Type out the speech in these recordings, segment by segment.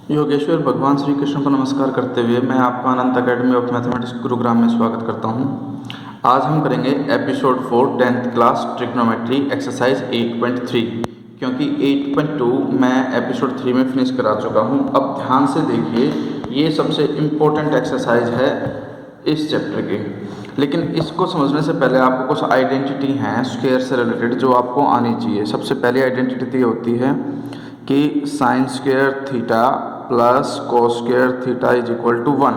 योगेश्वर भगवान श्री कृष्ण को नमस्कार करते हुए मैं आपका अनंत अकेडमी ऑफ मैथमेटिक्स गुरुग्राम में स्वागत करता हूं। आज हम करेंगे episode 4 10th class trigonometry exercise 8.3, क्योंकि 8.2 मैं एपिसोड 3 में फिनिश करा चुका हूं। अब ध्यान से देखिए, ये सबसे इम्पोर्टेंट एक्सरसाइज है इस चैप्टर की। लेकिन इसको समझने से पहले आपको कुछ आइडेंटिटी हैं स्क्वायर से रिलेटेड जो आपको आनी चाहिए। सबसे पहली आइडेंटिटी ये होती है कि sine square theta plus cos square theta is equal to 1,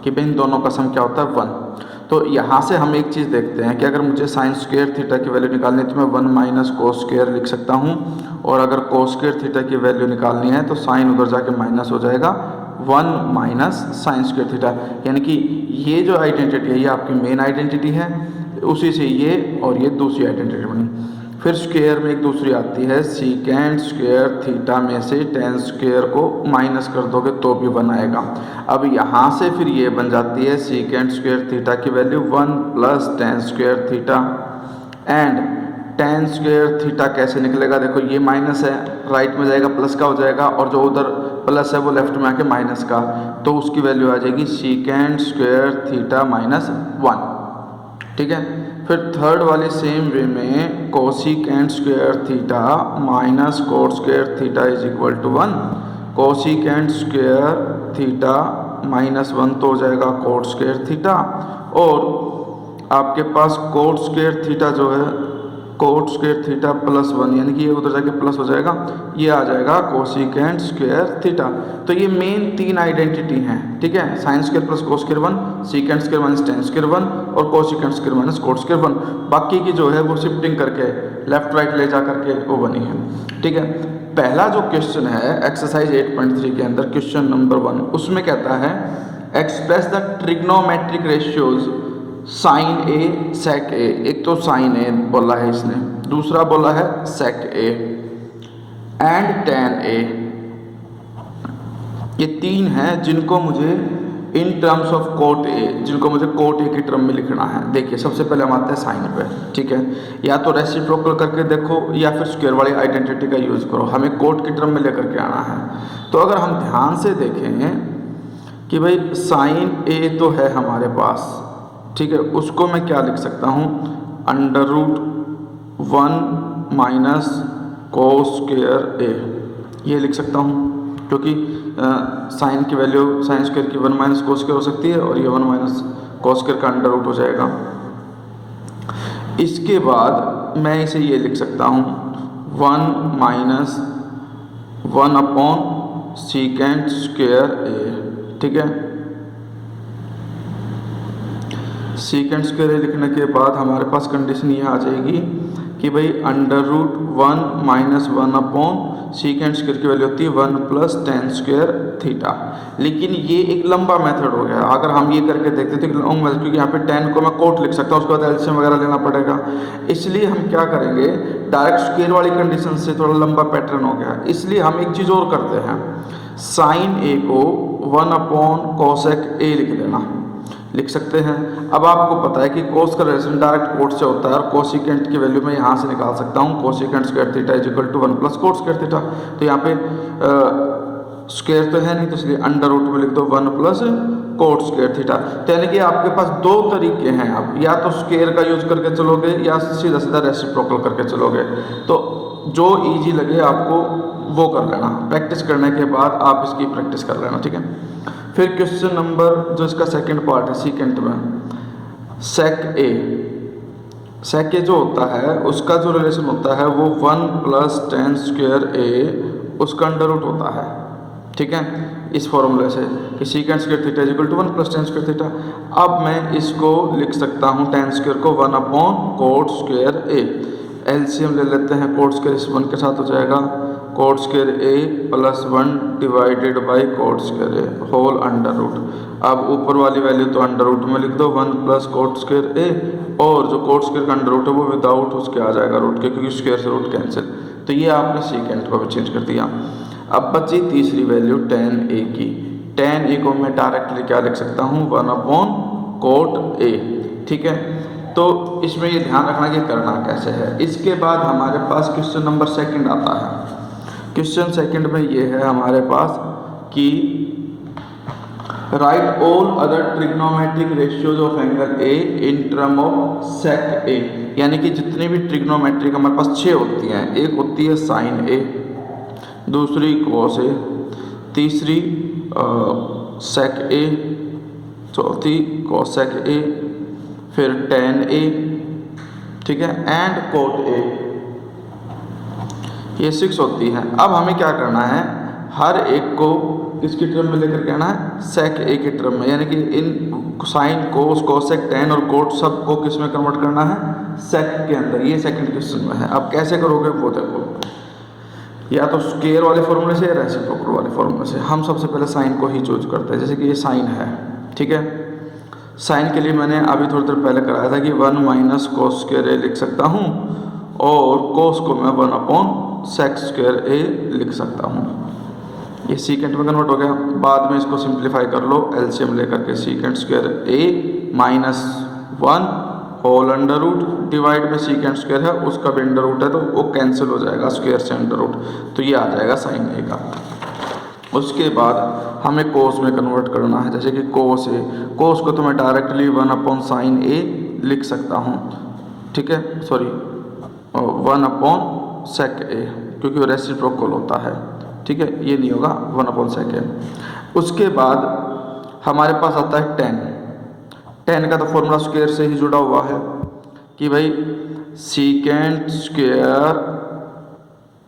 कि भाई इन दोनों का सम क्या होता है 1। तो यहाँ से हम एक चीज़ देखते हैं कि अगर मुझे साइन स्क्वायर थीटा की वैल्यू निकालनी है तो मैं 1 माइनस कोस स्क्वायर लिख सकता हूँ, और अगर कोस स्क्वायर थीटा की वैल्यू निकालनी है तो साइन उधर जाके माइनस हो जाएगा 1 माइनस साइन स्क्वायर थीटा। यानी कि ये जो आइडेंटिटी है ये आपकी मेन आइडेंटिटी है, उसी से ये और ये दूसरी आइडेंटिटी बनी। फिर स्क्वायर में एक दूसरी आती है, सीकेंड स्क्वायर थीटा में से टेन स्क्वायर को माइनस कर दोगे तो भी 1 आएगा। अब यहाँ से फिर ये बन जाती है सीकेंड स्क्वायर थीटा की value 1 plus tan square theta, and ten square theta कैसे निकलेगा, देखो ये माइनस है, राइट में जाएगा प्लस का हो जाएगा, और जो उधर प्लस है वो लेफ्ट में आके माइनस का, तो उसकी वैल्यू आ जाएगी सीकेंड स्क्वायर थीटा माइनस 1। ठीक है। फिर थर्ड वाली सेम वे में cosecant square theta minus cot square theta is equal to 1, cosecant square theta minus 1 तो हो जाएगा कोट स्क्वायर थीटा, और आपके पास कोट स्क्वायर थीटा जो है कोट स्क्वायर थीटा प्लस 1, यानी कि ये उधर जाके प्लस हो जाएगा, ये आ जाएगा कोसिकेंड स्क्वायर थीटा। तो ये मेन 3 आइडेंटिटी हैं। ठीक है, sine square plus cos square 1, secant square minus ten square 1 और cosecant square minus cot square 1। बाकी की जो है वो शिफ्टिंग करके लेफ्ट राइट ले जा करके वो बनी है। ठीक है, पहला जो क्वेश्चन है एक्सरसाइज 8.3 के अंदर क्वेश्चन नंबर 1, उसमें कहता है express the trigonometric ratios sine A sec A. एक तो साइन ए बोला है इसने, दूसरा बोला है सेक ए एंड टेन ए। ये 3 हैं जिनको मुझे in terms of cot A, जिनको मुझे कोट ए की टर्म में लिखना है। देखिए सबसे पहले हम आते हैं साइन पे। ठीक है, या तो रेसिप्रोकल करके देखो या फिर स्क्वायर वाली आइडेंटिटी का यूज़ करो, हमें कोट की टर्म में लेकर के आना है। तो अगर हम ध्यान से देखें कि भाई साइन ए तो है हमारे पास, ठीक है, उसको मैं क्या लिख सकता हूँ, under root 1 minus cos square A, ये लिख सकता हूँ, क्योंकि साइन की वैल्यू साइन स्क्वायर की 1 माइनस कोस स्क्वायर हो सकती है, और ये 1 माइनस कोस स्क्वायर का अंडर रूट हो जाएगा। इसके बाद मैं इसे ये लिख सकता हूँ 1 माइनस 1 अपॉन सीकेंड स्क्वायर ए। ठीक है, सीकेंड स्क्वायर लिखने के बाद हमारे पास कंडीशन ये आ जाएगी कि भाई under root 1 minus 1 upon secant square की वैल्यू होती है 1 प्लस टेन स्क्वायर थीटा। लेकिन ये एक लंबा मेथड हो गया, अगर हम ये करके देखते तो एक लॉन्ग मेथड, क्योंकि यहाँ पे 10 को मैं कोट लिख सकता हूँ, उसके बाद एलसीएम वगैरह लेना पड़ेगा। इसलिए हम क्या करेंगे, डायरेक्ट स्क्वायर वाली कंडीशन से थोड़ा लंबा पैटर्न हो गया, इसलिए हम एक चीज़ और करते हैं, साइन ए को 1 अपॉन कोसेक ए लिख देना, लिख सकते हैं। अब आपको पता है कि कोस का रिलेशन डायरेक्ट कोट से होता है, और कोसिकेंट की वैल्यू मैं यहाँ से निकाल सकता हूँ, cosecant square theta is equal to 1 plus cot square theta. तो यहाँ पे स्क्वायर तो है नहीं, तो इसलिए अंडर रूट में लिख दो 1 प्लस कोट स्क्वायर थीटा। तो यानी कि आपके पास 2 तरीके हैं, आप या तो स्क्वायर का यूज करके चलोगे या सीधा सीधा रेसिप्रोकल करके चलोगे, तो जो ईजी लगे आपको वो कर लेना। प्रैक्टिस करने के बाद आप इसकी प्रैक्टिस कर लेना। ठीक है, फिर क्वेश्चन नंबर जो इसका सेकंड पार्ट है सीकेंट में, सेक ए। सेक ए जो होता है उसका जो रिलेशन होता है वो 1 प्लस टेन स्क्वायर ए उसका अंडर रूट होता है। ठीक है, इस फॉर्मूले से कि secant square theta is equal to 1 plus tan square theta. अब मैं इसको लिख सकता हूँ टेन स्क्वायर को 1 अपॉन कोट स्क्वायर ए। एलसीएम ले लेते हैं, कोट स्क्वायर इस 1 के साथ हो जाएगा, cot square A plus 1 divided by cot square A whole under root. अब ऊपर वाली वैल्यू तो अंडर रूट में लिख दो 1 प्लस कोट स्क्वायर ए, और जो कोट स्क्वायर का अंडर रूट है वो विदाउट उसके आ जाएगा रूट के, क्योंकि स्क्वायर से रूट कैंसिल। तो ये आपने सीकेंट को भी चेंज कर दिया। अब बची तीसरी वैल्यू टेन ए की। टेन ए को मैं डायरेक्टली क्या लिख सकता हूँ, 1 अपॉन कोट ए। ठीक है, तो इसमें ये ध्यान रखना कि करना कैसे है। इसके बाद हमारे पास क्वेश्चन नंबर 2 आता है। क्वेश्चन सेकंड में ये है हमारे पास कि write all other trigonometric ratios of angle A in term of sec A, यानी कि जितनी भी ट्रिग्नोमेट्रिक हमारे पास 6 होती हैं, एक होती है साइन ए, दूसरी कॉस ए, तीसरी सेक ए, चौथी कोसेक ए, फिर टेन ए, ठीक है, एंड कोट ए, ये 6 होती हैं। अब हमें क्या करना है, हर एक को किसकी टर्म में लेकर के आना है, सेक ए की टर्म में, यानी कि इन साइन कोस कोसेक टेन और कोट सब को किस में कन्वर्ट करना है, सेक के अंदर। ये सेकंड क्वेश्चन में है। अब कैसे करोगे वो देखो, या तो स्क्वायर वाले फॉर्मूले से या रेसिप्रोकल वाले फॉर्मूले से। हम सबसे पहले साइन को ही चूज करते हैं। जैसे कि ये साइन है, ठीक है, साइन के लिए मैंने अभी थोड़ी देर पहले कराया था कि 1 माइनस कोस स्क्वायर ए लिख सकता हूँ, और कोस को मैं 1 अपॉन सेक स्क्वायर ए लिख सकता हूँ। ये सीकेंट में कन्वर्ट हो गया। बाद में इसको सिंप्लीफाई कर लो, एलसीएम लेकर के secant square A minus 1 whole under root, divide में सीकेंट स्क्वायर है उसका भी अंडर रूट है तो वो कैंसिल हो जाएगा स्क्वायर से अंडर रूट, तो ये आ जाएगा साइन ए का। उसके बाद हमें कोस में कन्वर्ट करना है। जैसे कि कोस ए, कोस को तो मैं डायरेक्टली 1 अपॉन साइन ए लिख सकता हूँ, ठीक है, सॉरी 1 अपॉन सेक ए, क्योंकि वो रेसिप्रोकल होता है, ठीक है, ये नहीं होगा 1 अपॉन सेक ए। उसके बाद हमारे पास आता है टेन। टेन का तो फॉर्मूला स्क्वायर से ही जुड़ा हुआ है कि भाई secant square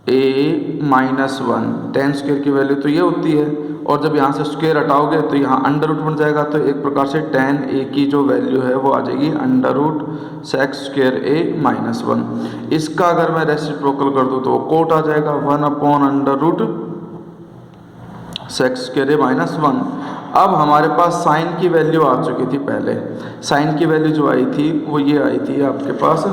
A minus 1, ten square की वैल्यू तो ये होती है, और जब यहाँ से स्क्वायर हटाओगे तो यहाँ अंडर रूट बन जाएगा, तो एक प्रकार से टेन ए की जो वैल्यू है वो आ जाएगी under root sec square A minus 1। इसका अगर मैं रेसिप्रोकल कर दूँ तो वो कोट आ जाएगा 1 upon under root sec square A minus 1। अब हमारे पास साइन की वैल्यू आ चुकी थी पहले। साइन की वैल्यू जो आई थी वो ये आई थी आपके पास,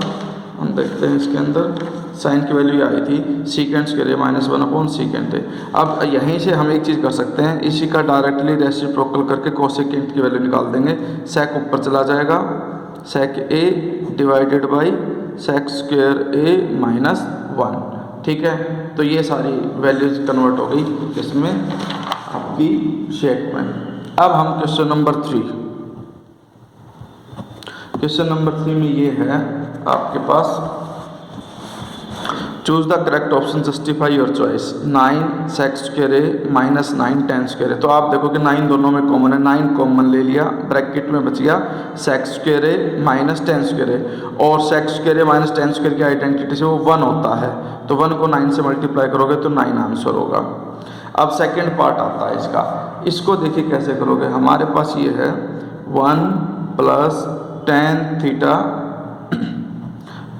हम देखते हैं इसके अंदर, साइन की वैल्यू आई थी secant square A minus 1 upon secant A. अब यहीं से हम एक चीज़ कर सकते हैं, इसी का डायरेक्टली रेसिप्रोकल करके कोसेकेंट की वैल्यू निकाल देंगे। सेक ऊपर चला जाएगा, sec A divided by sec square A minus 1, ठीक है। तो ये सारी वैल्यूज कन्वर्ट हो गई इसमें आपकी शेप में। अब हम क्वेश्चन नंबर 3, क्वेश्चन नंबर 3 में ये है आपके पास, choose the correct option, justify your choice. 9 sec square A minus 9 tan square A, तो आप देखो कि 9 दोनों में कॉमन है, 9 कॉमन ले लिया, ब्रैकेट में बच गया सेक square A minus ten square ए, और सेक square A minus ten square की आइडेंटिटी से वो 1 होता है, तो 1 को 9 से मल्टीप्लाई करोगे तो 9 आंसर होगा। अब सेकेंड पार्ट आता है इसका, इसको देखिए कैसे करोगे। हमारे पास ये है 1 plus tan theta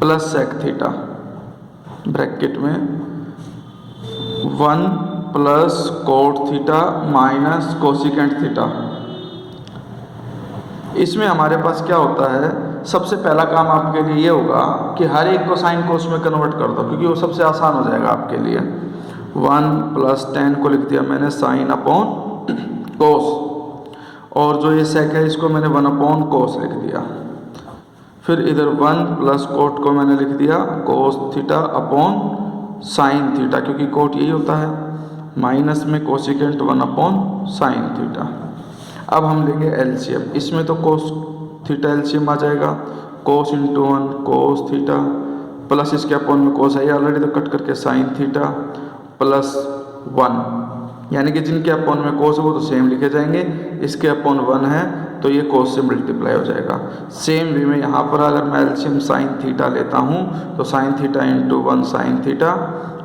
plus sec theta, bracket में 1 plus cot theta minus cosecant theta. इसमें हमारे पास क्या होता है, सबसे पहला काम आपके लिए ये होगा कि हर एक को साइन कोस में कन्वर्ट कर दो, क्योंकि वो सबसे आसान हो जाएगा आपके लिए। 1 प्लस 10 को लिख दिया मैंने साइन अपॉन कोस, और जो ये सेक है इसको मैंने 1 अपॉन कोस लिख दिया। फिर इधर 1 प्लस कोट को मैंने लिख दिया cos theta upon sine theta, क्योंकि कोट यही होता है, माइनस में कोसिकेंट 1 अपॉन साइन थीटा। अब हम लेंगे एलसीएम, इसमें तो कोस थीटा एलसीएम आ जाएगा, कोस इंटू 1 कोस थीटा प्लस इसके अपॉन में कोस है ऑलरेडी, तो कट करके साइन थीटा प्लस 1, यानी कि जिनके अपॉन में कोस है वो तो सेम लिखे जाएंगे, इसके अपॉन 1 है तो ये कोस से मल्टीप्लाई हो जाएगा। सेम वे में यहाँ पर अगर मैं एलसीएम साइन थीटा लेता हूँ तो sign theta into 1 sine theta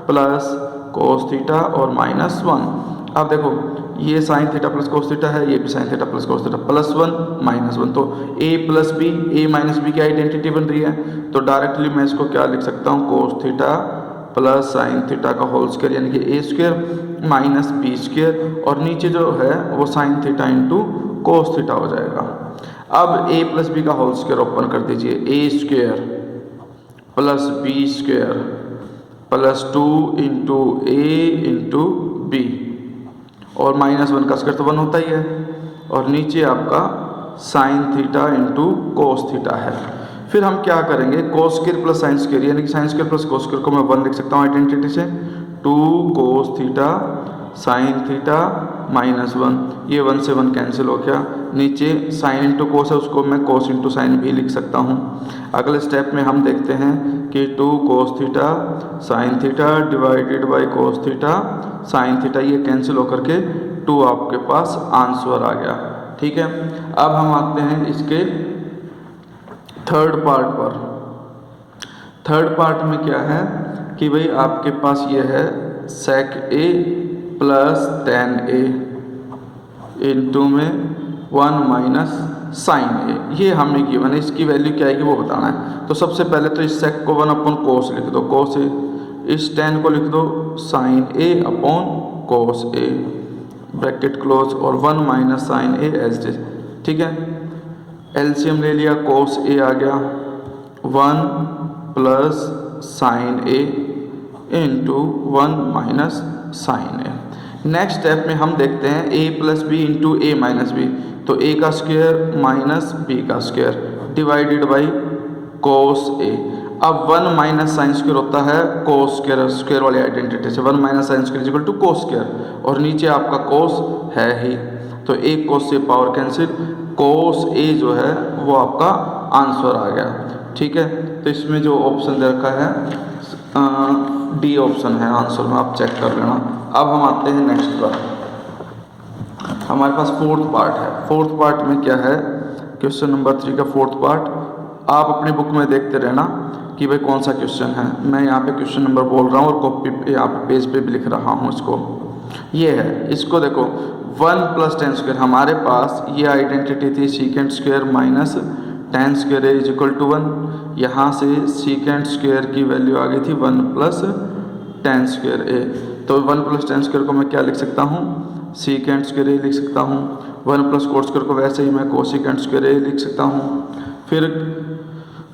plus cos theta और माइनस 1। अब देखो ये sine theta plus cos theta है, ये भी sine theta plus cos theta plus 1 minus 1, तो ए प्लस बी, ए माइनस बी की आइडेंटिटी बन रही है, तो डायरेक्टली मैं इसको क्या लिख सकता हूँ, cos theta plus sine theta का होल स्क्वायर, यानी कि A square minus B square, और नीचे जो है वो sine theta into cos theta हो जाएगा। अब ए प्लस बी का होल स्क्वायर ओपन कर दीजिए, A square plus B square plus 2 into A into B, और माइनस 1 का स्क्वायर तो 1 होता ही है, और नीचे आपका sign theta into cos theta है। फिर हम क्या करेंगे, कोस स्क्वायर प्लस साइन स्क्वायर, यानी कि sine square plus cos square को मैं 1 लिख सकता हूँ आइडेंटिटी से, 2 कोस थीटा साइन थीटा -1, ये 1 से 1 कैंसिल हो गया। नीचे साइन इंटू कोस है, उसको मैं कोस इंटू साइन भी लिख सकता हूँ। अगले स्टेप में हम देखते हैं कि 2 cos theta sine theta divided by cos theta sine theta, ये कैंसिल होकर के 2 आपके पास आंसर आ गया। ठीक है, अब हम आते हैं इसके थर्ड पार्ट पर। थर्ड पार्ट में क्या है कि भाई आपके पास ये है सेक ए प्लस tan ए इंटू में 1 माइनस साइन ए, ये हमें गिवन है, इसकी वैल्यू क्या आएगी वो बताना है। तो सबसे पहले तो इस सेक को 1 अपॉन कोस लिख दो, कोस ए, इस tan को लिख दो sine A upon cos A, bracket close, और 1 minus sine A as it. ठीक है, एलसीएम ले लिया, कोस ए आ गया 1 plus sine A into 1 minus sine A. Next step में हम देखते हैं a plus B into A minus B, तो a का स्क्वायर माइनस बी का square divided by cos A. अब 1 माइनस साइन स्क्वायर होता है कोस स्क्वायर, स्क्वायर वाली आइडेंटिटी से 1 minus sine square equal to cos square, और नीचे आपका कोस है ही, तो एक कोस से पावर कैंसिल, कोस ए जो है वो आपका आंसर आ गया। ठीक है, तो इसमें जो ऑप्शन दे रखा है डी ऑप्शन है आंसर में, आप चेक कर लेना। अब हम आते हैं नेक्स्ट पर, हमारे पास फोर्थ पार्ट है। फोर्थ पार्ट में क्या है, क्वेश्चन नंबर 3 का फोर्थ पार्ट। आप अपनी बुक में देखते रहना कि भाई कौन सा क्वेश्चन है। मैं यहाँ पे क्वेश्चन नंबर बोल रहा हूँ और कॉपी पे यहाँ पे पेज पे भी लिख रहा हूँ इसको। ये है, इसको देखो 1 प्लस tan स्क्वायर, हमारे पास ये आइडेंटिटी थी secant square minus tan square is equal to 1। यहाँ से सीकेंट स्क्वायर की वैल्यू आ गई थी 1 प्लस tan स्क्वायर ए, तो 1 प्लस tan स्क्वायर को मैं क्या लिख सकता हूँ, सीकेंट स्क्वायर ए लिख सकता हूँ। 1 प्लस कोट स्क्वायर को वैसे ही मैं कोसिकेंट स्क्वायर ए लिख सकता हूँ। फिर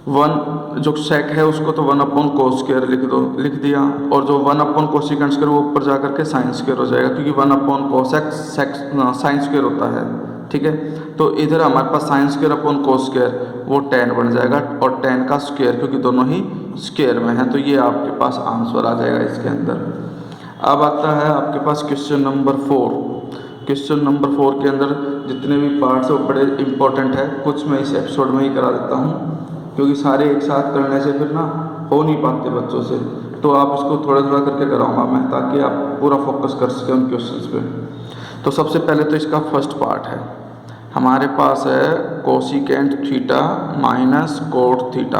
1 जो सेक है उसको तो 1 अपॉन कोस स्क्वायर लिख दिया, और जो 1 अपॉन कोसिकेंट स्क्वायर वो ऊपर जा करके साइन स्क्वायर हो जाएगा, क्योंकि 1 अपॉन कोसेक साइन स्क्वायर होता है। ठीक है, तो इधर हमारे पास sine square upon cos square वो tan बन जाएगा, और tan का स्क्वायर, क्योंकि दोनों ही स्क्वायर में है, तो ये आपके पास आंसर आ जाएगा इसके अंदर। अब आता है आपके पास क्वेश्चन नंबर 4। क्वेश्चन नंबर 4 के अंदर जितने भी पार्ट्स हैं वो बड़े इंपॉर्टेंट है, कुछ मैं इस एपिसोड में ही करा देता हूँ, क्योंकि सारे एक साथ करने से फिर ना हो नहीं पाते बच्चों से, तो आप इसको थोड़ा थोड़ा करके कराऊंगा मैं, ताकि आप पूरा फोकस कर सकें उन क्वेश्चंस पे। तो सबसे पहले तो इसका फर्स्ट पार्ट है, हमारे पास है cosecant theta minus cot theta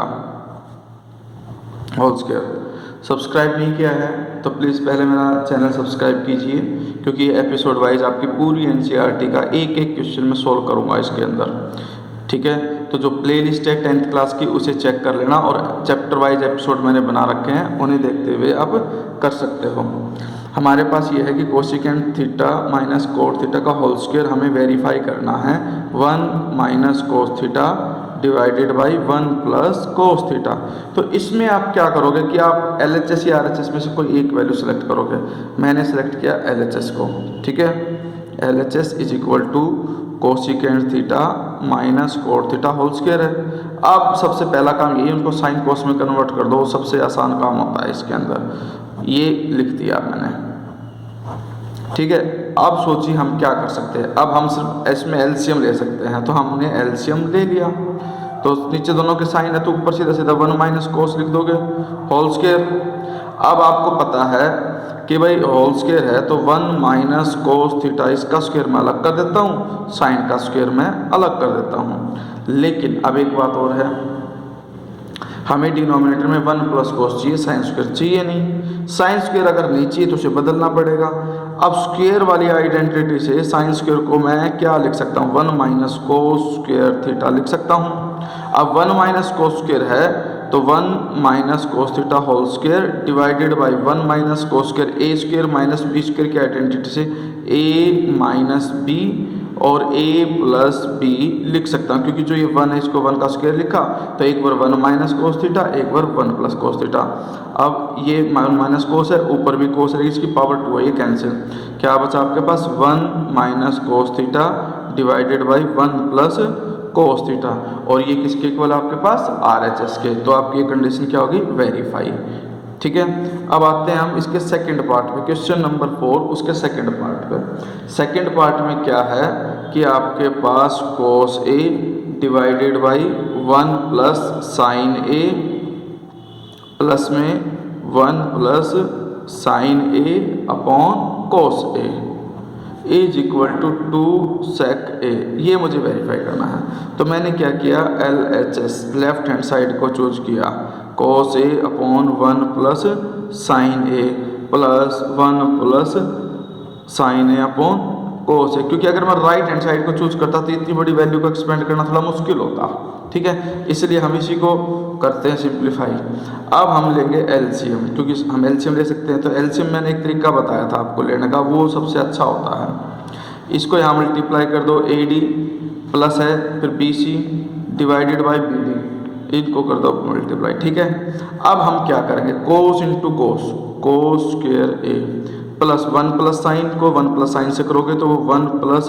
whole square. Subscribe नहीं किया है तो प्लीज़ पहले मेरा चैनल सब्सक्राइब कीजिए, क्योंकि एपिसोड वाइज आपकी पूरी एनसीईआरटी का एक एक क्वेश्चन मैं सोल्व करूँगा इसके अंदर। ठीक है, तो जो प्लेलिस्ट है 10th क्लास की उसे चेक कर लेना, और चैप्टर वाइज एपिसोड मैंने बना रखे हैं, उन्हें देखते हुए आप कर सकते हो। हमारे पास ये है कि cosecant theta minus cot theta का होल स्क्वायर हमें वेरीफाई करना है 1 minus cos theta divided by 1 plus cos theta. तो इसमें आप क्या करोगे कि आप LHS या RHS में से कोई एक वैल्यू सेलेक्ट करोगे। मैंने सेलेक्ट किया LHS को। ठीक है, LHS is equal to cosecant theta minus cot theta whole square है। अब सबसे पहला काम ये, उनको साइन कोस में कन्वर्ट कर दो, वो सबसे आसान काम होता है इसके अंदर। ये लिख दिया मैंने। ठीक है, अब सोचिए हम क्या कर सकते हैं। अब हम सिर्फ इसमें एलसीएम ले सकते हैं, तो हमने एलसीएम ले लिया, तो नीचे दोनों के साइन है तो ऊपर सीधा सीधा 1 माइनस कोस लिख दोगे होल स्क्वायर। अब आपको पता है कि भाई होल स्क्वायर है तो 1 माइनस कोस थीटा, इसका स्क्वायर मैं अलग कर देता हूँ, साइन का स्क्वायर मैं अलग कर देता हूँ। लेकिन अब एक बात और है, हमें डिनोमिनेटर में 1 प्लस कोस चाहिए, साइन स्क्वायर चाहिए नहीं। साइन स्क्वायर अगर नहीं चाहिए तो उसे बदलना पड़ेगा। अब स्क्वायर वाली आइडेंटिटी से साइन स्क्वायर को मैं क्या लिख सकता हूँ, 1 माइनस कोस स्क्वायर थीटा लिख सकता हूँ। अब 1 माइनस कोस स्क्वायर है तो 1 minus cos theta whole square divided by 1 minus cos square A square minus B square की आइडेंटिटी से ए माइनस बी और a प्लस बी लिख सकता हूँ, क्योंकि जो ये 1 है इसको 1 का स्क्वायर लिखा, तो एक बार 1 माइनस कोस थीटा, एक बार 1 प्लस कोस थीटा। अब ये माइनस कोस है, ऊपर भी कोस है, इसकी पावर 2 है, ये कैंसिल। क्या बचा आपके पास 1 minus cos theta divided by 1 plus cos theta, और ये किसके इक्वल आपके पास RHS के। तो आपकी ये कंडीशन क्या होगी, वेरीफाई। ठीक है। अब आते हैं हम इसके सेकंड पार्ट पे, क्वेश्चन नंबर 4 उसके सेकंड पार्ट पे। सेकंड पार्ट में क्या है कि आपके पास cos A divided by 1 plus sine A plus में 1 plus sine A upon cos A is equal to 2 sec A, ये मुझे वेरीफाई करना है। तो मैंने क्या किया, LHS लेफ्ट हैंड साइड को चूज किया, cos A upon 1 plus sine A plus 1 plus sine A upon cos A, क्योंकि अगर मैं राइट हैंड साइड को चूज करता तो इतनी बड़ी वैल्यू को एक्सपेंड करना थोड़ा मुश्किल होता, ठीक है। इसलिए हम इसी को करते हैं सिंप्लीफाई। अब हम लेंगे एलसीएम, क्योंकि हम एलसीएम ले सकते हैं। तो एलसीएम मैंने एक तरीका बताया था आपको लेने का, वो सबसे अच्छा होता है। इसको यहाँ मल्टीप्लाई कर दो, AD प्लस है फिर BC डिवाइडेड बाई BD, इनको कर दो मल्टीप्लाई, ठीक है। अब हम क्या करेंगे, cos into cos, cos square A plus 1 plus sine को 1 प्लस साइन से करोगे तो वो 1 प्लस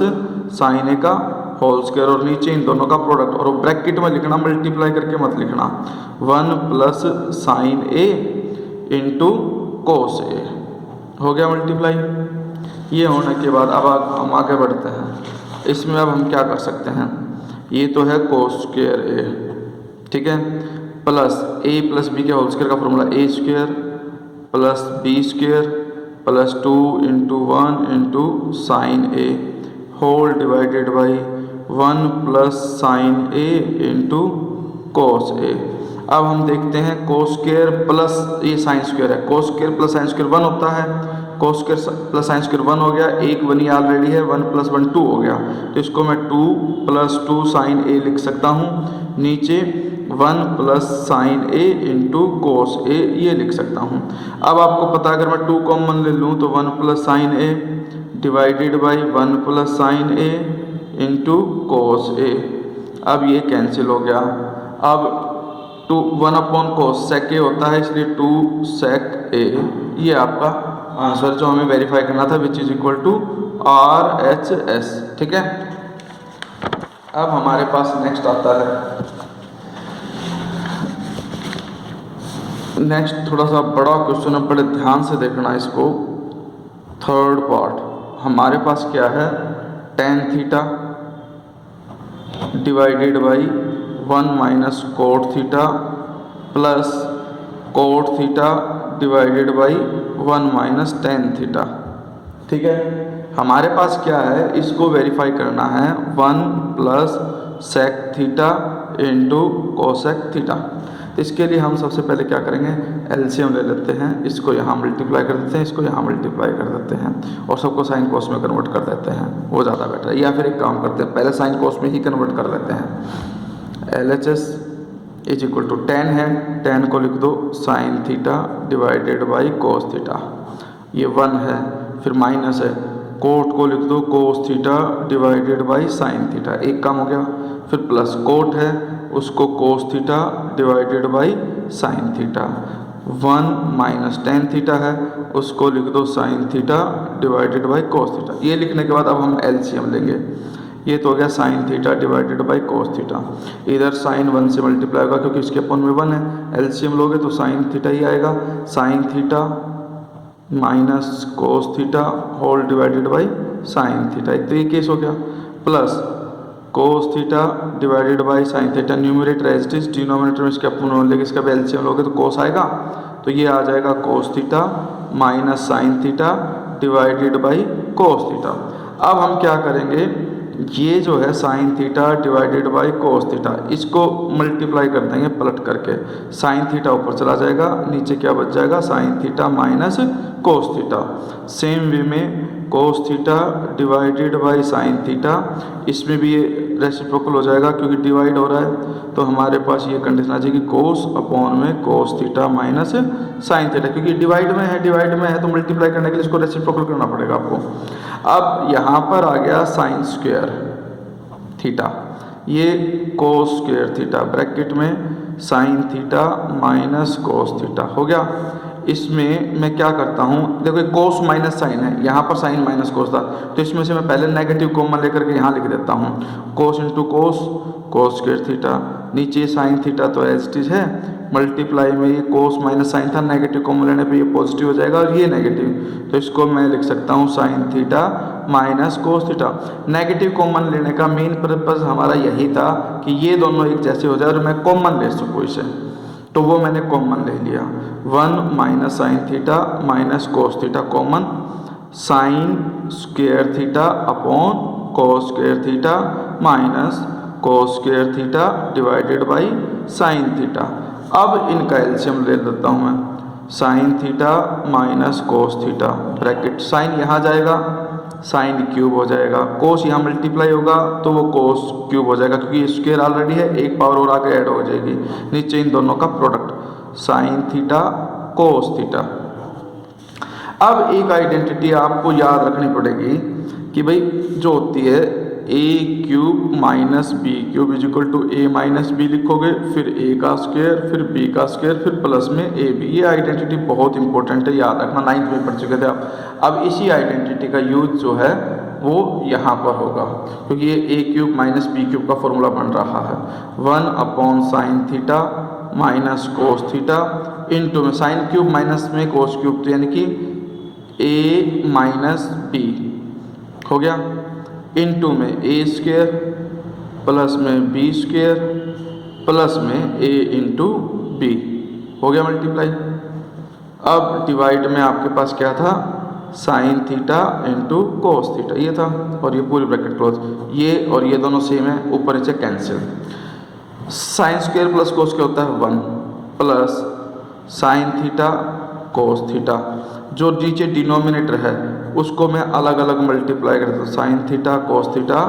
साइन A का होल स्क्वायर, और नीचे इन दोनों का प्रोडक्ट, और ब्रैकेट में लिखना, मल्टीप्लाई करके मत लिखना, 1 plus sine A into cos A, हो गया मल्टीप्लाई। ये होने के बाद अब हम आगे बढ़ते हैं। इसमें अब हम क्या कर सकते हैं, ये तो है कोस स्क्वायर A, ठीक है, प्लस A प्लस B के होल स्क्वायर का formula A square plus B square plus 2 into 1 into sine A whole divided by 1 plus sine A into cos A। अब हम देखते हैं कोस स्क्वायर प्लस ये sine square है, cos square plus sine square 1 होता है, cos square plus sine square 1 हो गया, एक 1 ही ऑलरेडी है, 1 प्लस 1 2 हो गया, तो इसको मैं 2 प्लस 2 साइन A लिख सकता हूँ, नीचे 1 plus sine A into cos A ये लिख सकता हूँ। अब आपको पता है अगर मैं 2 कॉमन ले लूँ तो 1 plus sine A divided by 1 plus sine A into cos A, अब ये कैंसिल हो गया। अब 1 अपॉन कोस सेक A होता है, इसलिए 2 सेक A, ये आपका आंसर जो हमें वेरीफाई करना था, which is equal to RHS, ठीक है। अब हमारे पास नेक्स्ट आता है, नेक्स्ट थोड़ा सा बड़ा क्वेश्चन है, बड़े ध्यान से देखना इसको। थर्ड पार्ट हमारे पास क्या है, tan theta divided by 1 minus cot theta plus cot theta divided by 1 minus tan theta, ठीक है। हमारे पास क्या है, इसको वेरीफाई करना है, 1 plus sec theta into cosec theta. इसके लिए हम सबसे पहले क्या करेंगे, एलसीएम ले लेते हैं, इसको यहाँ मल्टीप्लाई कर देते हैं, इसको यहाँ मल्टीप्लाई कर देते हैं, और सबको साइन कोस में कन्वर्ट कर देते हैं, वो ज़्यादा बेटर है। या फिर एक काम करते हैं, पहले साइन कोस में ही कन्वर्ट कर लेते हैं। LHS is equal to tan है, tan को लिख दो sine theta divided by cos theta, ये 1 है, फिर माइनस है, कोट को लिख दो कोस theta divided by sine theta, एक काम हो गया, फिर प्लस कोट है, उसको कोस theta divided by sine theta, 1 minus tan theta है, उसको लिख दो sine theta divided by cos theta. ये लिखने के बाद अब हम एलसीएम लेंगे, ये तो हो गया sign theta divided by cos theta, इधर साइन 1 से मल्टीप्लाई होगा क्योंकि इसके अपन में 1 है, एलसीएम लोगे तो साइन थीटा ही आएगा, sine theta minus cos theta whole divided by sine theta, एक तो ये केस हो गया, plus cos theta divided by sine theta, numerator as it is, denominator में इसके अपन लेके इसका एलसीएम लोगे तो कोस आएगा, तो ये आ जाएगा cos theta minus sine theta divided by cos theta. अब हम क्या करेंगे, ये जो है sign theta divided by cos theta, इसको मल्टीप्लाई कर देंगे पलट करके, साइन थीटा ऊपर चला जाएगा, नीचे क्या बच जाएगा, sine theta minus cos theta. Same way में cos theta divided by sine theta, इसमें भी ये रेसिप्रोकल हो जाएगा क्योंकि डिवाइड हो रहा है, तो हमारे पास ये कंडीशन आ जाएगी कोस अपॉन में cos theta minus sine theta, क्योंकि डिवाइड में है तो मल्टीप्लाई करने के लिए इसको रेसिप्रोकल करना पड़ेगा आपको। अब यहाँ पर आ गया साइन स्क्वायर थीटा, ये कोस स्क्वायर थीटा, ब्रैकेट में sign theta minus cos theta हो गया। इसमें मैं क्या करता हूँ, देखो कोस माइनस साइन है, यहाँ पर साइन माइनस कोस था, तो इसमें से मैं पहले नेगेटिव कॉमन लेकर के यहाँ लिख देता हूँ, cos into cos, cos square theta, नीचे साइन थीटा तो एज इट इज है, मल्टीप्लाई में ये कोस माइनस साइन था, नेगेटिव कॉमन लेने पे ये पॉजिटिव हो जाएगा और ये नेगेटिव, तो इसको मैं लिख सकता हूँ sign theta minus cos theta. Negative common लेने का मेन पर्पज़ हमारा यही था कि ये दोनों एक जैसे हो जाए और मैं कॉमन ले सकूँ इसे, तो वो मैंने कॉमन ले लिया। 1 minus sine theta minus cos theta common, sine square theta upon cos square theta minus cos square theta divided by sine theta. अब इनका एलसीएम ले लेता हूँ मैं, sine theta minus cos theta, bracket sine यहाँ जाएगा, साइन क्यूब हो जाएगा, कोस यहाँ मल्टीप्लाई होगा तो वो कोस क्यूब हो जाएगा क्योंकि स्क्वायर ऑलरेडी है, एक पावर और आगे ऐड हो जाएगी, नीचे इन दोनों का product sine theta cos theta. अब एक आइडेंटिटी आपको याद रखनी पड़ेगी कि भाई जो होती है A cube minus B cube is equal to A minus B लिखोगे, फिर ए का स्क्वायर, फिर बी का स्क्वायर, फिर प्लस में ए बी। ये आइडेंटिटी बहुत इंपॉर्टेंट है, याद रखना, 9th में पढ़ चुके थे आप। अब इसी आइडेंटिटी का यूज जो है वो यहाँ पर होगा क्योंकि ये ए क्यूब माइनस बी क्यूब का फॉर्मूला बन रहा है। 1 upon sine theta minus cos theta into में साइन क्यूब माइनस में कोस क्यूब, तो यानी कि ए माइनस बी हो गया, इनटू में ए स्क्वायर प्लस में बी स्क्वायर प्लस में ए इंटू बी, हो गया मल्टीप्लाई। अब डिवाइड में आपके पास क्या था, sign theta into cos theta ये था, और ये पूरी ब्रैकेट क्लोज, ये और ये दोनों सेम है, ऊपर नीचे cancel. Sine square plus cos क्या होता है 1 plus sine theta cos theta, जो नीचे डिनोमिनेटर है उसको मैं अलग अलग मल्टीप्लाई करता हूँ, sine theta cos theta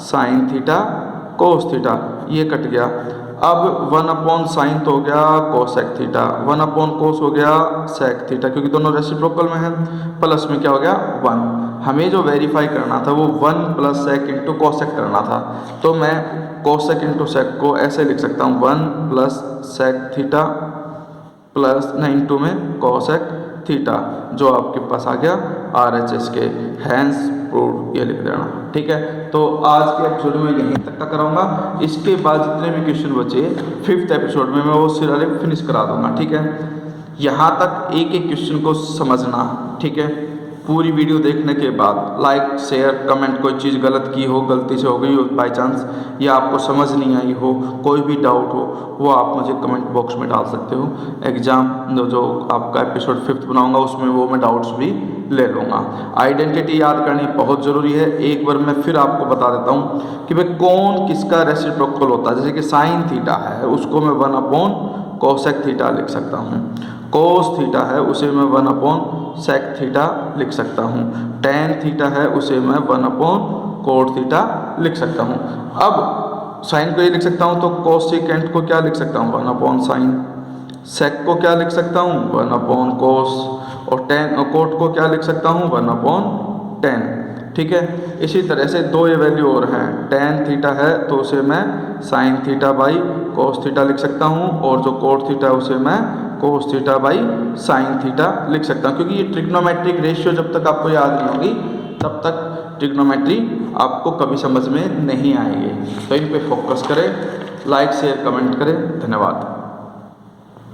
sine theta cos theta, ये कट गया। अब 1 अपॉन साइन तो हो गया कोसेक थीटा, 1 अपॉन कोस हो गया सेक थीटा, क्योंकि दोनों रेसिप्रोकल में है, प्लस में क्या हो गया 1। हमें जो वेरीफाई करना था वो 1 प्लस सेक इंटू कोसेक करना था, तो मैं कोसेक इंटू सेक को ऐसे लिख सकता हूँ 1 प्लस सेक थीटा प्लस 9 में कोसेक थीटा, जो आपके पास आ गया RHS के, हैंस प्रूव्ड, ये लिख देना, ठीक है। तो आज के एपिसोड में यहीं तक का कराऊंगा, इसके बाद जितने भी क्वेश्चन बचे 5th एपिसोड में मैं वो सिर्फ फिनिश करा दूंगा, ठीक है। यहाँ तक एक एक क्वेश्चन को समझना, ठीक है। पूरी वीडियो देखने के बाद लाइक शेयर कमेंट, कोई चीज़ गलत की हो, गलती से हो गई हो बाई चांस, या आपको समझ नहीं आई हो, कोई भी डाउट हो, वो आप मुझे कमेंट बॉक्स में डाल सकते हो। एग्ज़ाम जो आपका एपिसोड 5th बनाऊंगा उसमें वो मैं डाउट्स भी ले लूँगा। आइडेंटिटी याद करनी बहुत ज़रूरी है। एक बार मैं फिर आपको बता देता हूँ कि भाई कौन किसका रेसिप्रोकल होता है। जैसे कि साइन थीटा है उसको मैं 1 अपॉन कोसेक थीटा लिख सकता हूँ, कोस थीटा है उसे मैं 1 अपॉन सेक थीटा लिख सकता हूँ, टेन थीटा है उसे मैं 1 अपॉन कोट थीटा लिख सकता हूँ। अब साइन को ये लिख सकता हूँ तो कोसेकेंट को क्या लिख सकता हूँ 1 अपॉन साइन, सेक को क्या लिख सकता हूँ 1 अपॉन कोस, और टेन कोट को क्या लिख सकता हूँ 1 अपॉन टेन, ठीक है। इसी तरह से दो ये वैल्यू और हैं, टेन थीटा है तो उसे मैं sine theta by cos theta लिख सकता हूँ, और जो कोट थीटा है उसे मैं cos theta by sine theta लिख सकता हूँ। क्योंकि ये ट्रिग्नोमेट्रिक रेशियो जब तक आपको याद नहीं होगी तब तक ट्रिग्नोमेट्री आपको कभी समझ में नहीं आएगी। तो इन पे फोकस करें, लाइक शेयर कमेंट करें, धन्यवाद।